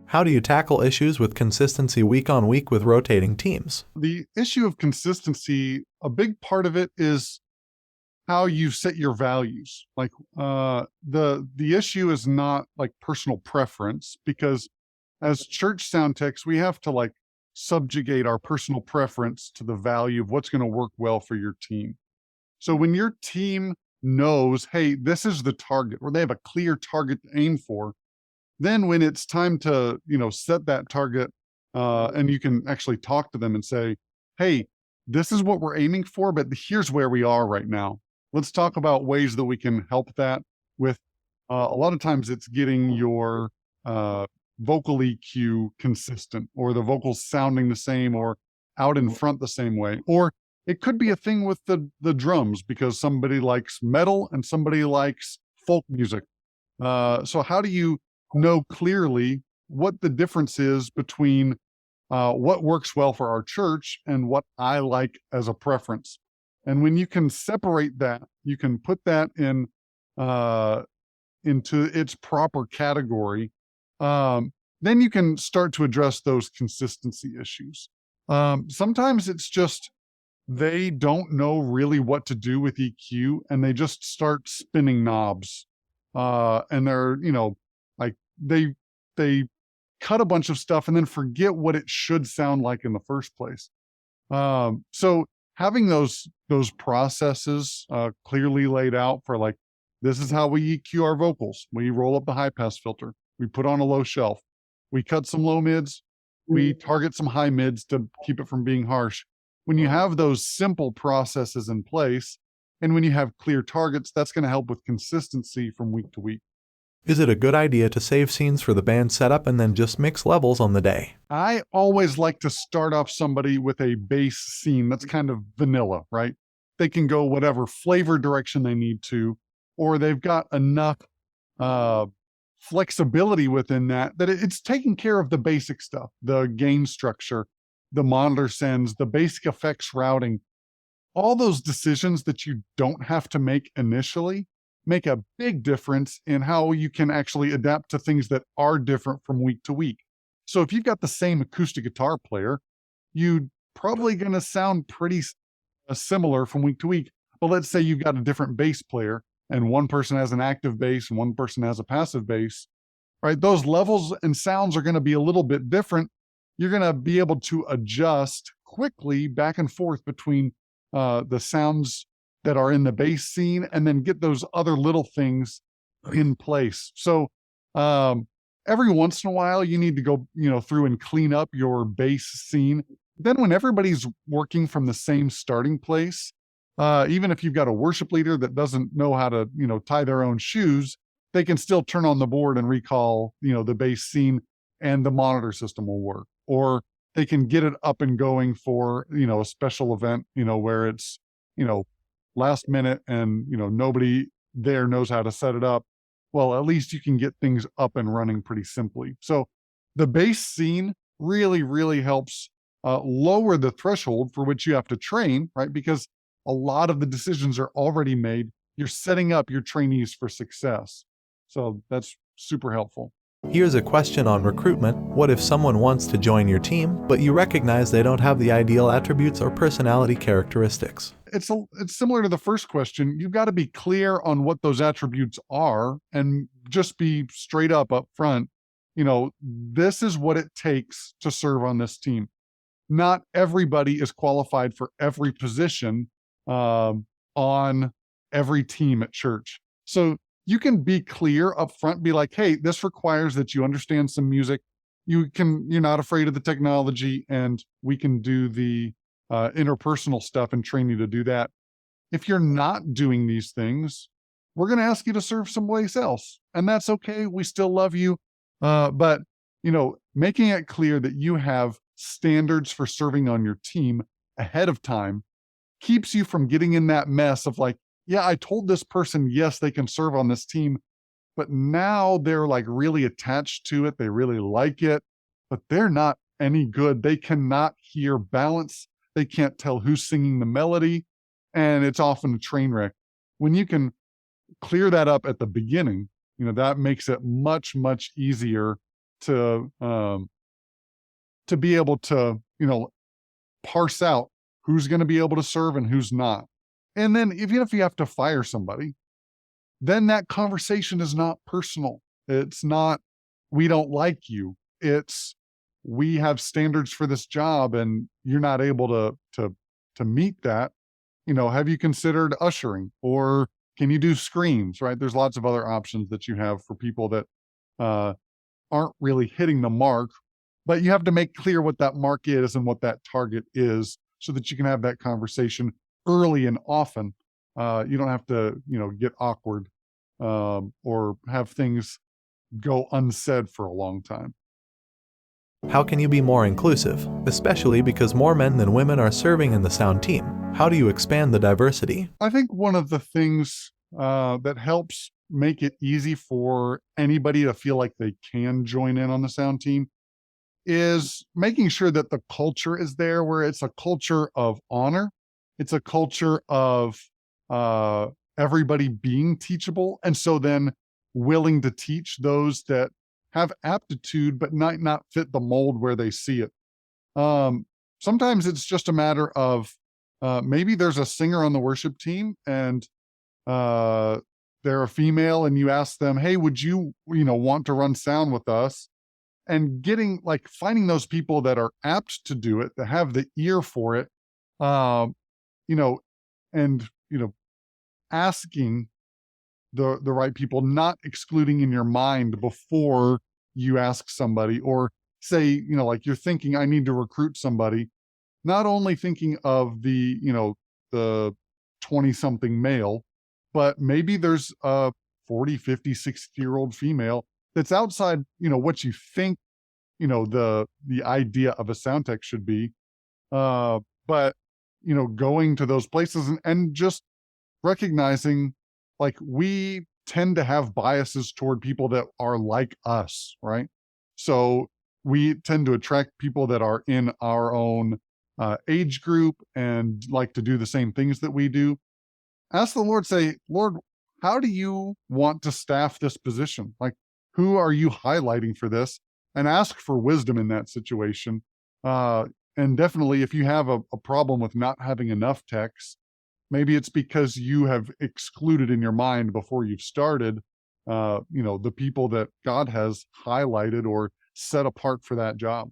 How do you tackle issues with consistency week on week with rotating teams? The issue of consistency, a big part of it is how you set your values. Like the issue is not like personal preference, because as church sound techs, we have to like subjugate our personal preference to the value of what's going to work well for your team. So when your team knows, hey, this is the target, or they have a clear target to aim for, then when it's time to, set that target, and you can actually talk to them and say, hey, this is what we're aiming for, but here's where we are right now. Let's talk about ways that we can help that with, a lot of times it's getting your vocal EQ consistent, or the vocals sounding the same, or out in front the same way. Or it could be a thing with the drums, because somebody likes metal and somebody likes folk music. So how do you know clearly what the difference is between what works well for our church and what I like as a preference? And when you can separate that, you can put that in into its proper category. Then you can start to address those consistency issues. Sometimes it's just they don't know really what to do with EQ, and they just start spinning knobs. And they're, like they cut a bunch of stuff and then forget what it should sound like in the first place. So having those processes clearly laid out for, like, this is how we EQ our vocals. We roll up the high pass filter. We put on a low shelf. We cut some low mids. We target some high mids to keep it from being harsh. When you have those simple processes in place, and when you have clear targets, that's going to help with consistency from week to week. Is it a good idea to save scenes for the band setup and then just mix levels on the day? I always like to start off somebody with a bass scene that's kind of vanilla, right? They can go whatever flavor direction they need to, or they've got enough flexibility within that it's taking care of the basic stuff, the gain structure, the monitor sends, the basic effects routing. All those decisions that you don't have to make initially make a big difference in how you can actually adapt to things that are different from week to week. So if you've got the same acoustic guitar player, you're probably going to sound pretty similar from week to week. But let's say you've got a different bass player, and one person has an active bass and one person has a passive bass, right? Those levels and sounds are going to be a little bit different. You're going to be able to adjust quickly back and forth between the sounds that are in the bass scene, and then get those other little things in place. So every once in a while, you need to go, through and clean up your bass scene. Then when everybody's working from the same starting place, even if you've got a worship leader that doesn't know how to, tie their own shoes, they can still turn on the board and recall, the bass scene, and the monitor system will work. Or they can get it up and going for, a special event, where it's, last minute and, nobody there knows how to set it up. Well, at least you can get things up and running pretty simply. So the bass scene really, really helps lower the threshold for which you have to train, right? Because a lot of the decisions are already made. You're setting up your trainees for success. So that's super helpful. Here's a question on recruitment. What if someone wants to join your team, but you recognize they don't have the ideal attributes or personality characteristics? It's similar to the first question. You've got to be clear on what those attributes are, and just be straight up front. This is what it takes to serve on this team. Not everybody is qualified for every position on every team at church. So you can be clear up front, be like, hey, this requires that you understand some music. You're not afraid of the technology, and we can do the interpersonal stuff and train you to do that. If you're not doing these things, we're going to ask you to serve someplace else, and that's okay. We still love you. But, making it clear that you have standards for serving on your team ahead of time keeps you from getting in that mess of like, yeah, I told this person, yes, they can serve on this team, but now they're like really attached to it. They really like it, but they're not any good. They cannot hear balance. They can't tell who's singing the melody, and it's often a train wreck. When you can clear that up at the beginning, that makes it much, much easier to be able to, parse out who's going to be able to serve and who's not. And then even if you have to fire somebody, then that conversation is not personal. It's not, we don't like you. It's, we have standards for this job and you're not able to meet that. Have you considered ushering, or can you do screens, right? There's lots of other options that you have for people that aren't really hitting the mark, but you have to make clear what that mark is and what that target is so that you can have that conversation early and often. You don't have to, get awkward or have things go unsaid for a long time. How can you be more inclusive, especially because more men than women are serving in the sound team? How do you expand the diversity? I think one of the things that helps make it easy for anybody to feel like they can join in on the sound team is making sure that the culture is there, where it's a culture of honor. It's a culture of everybody being teachable. And so then willing to teach those that have aptitude, but might not fit the mold where they see it. Sometimes it's just a matter of maybe there's a singer on the worship team and they're a female, and you ask them, hey, would you, want to run sound with us? And finding those people that are apt to do it, that have the ear for it, and, asking the right people, not excluding in your mind before you ask somebody, or say, you're thinking, I need to recruit somebody, not only thinking of the 20 something male, but maybe there's a 40, 50, 60-year-old female that's outside, what you think, the idea of a sound tech should be. But, going to those places and just recognizing, we tend to have biases toward people that are like us, right? So we tend to attract people that are in our own age group and like to do the same things that we do. Ask the Lord, say, Lord, how do you want to staff this position? Who are you highlighting for this? And ask for wisdom in that situation. And definitely, if you have a problem with not having enough techs, maybe it's because you have excluded in your mind before you've started, the people that God has highlighted or set apart for that job.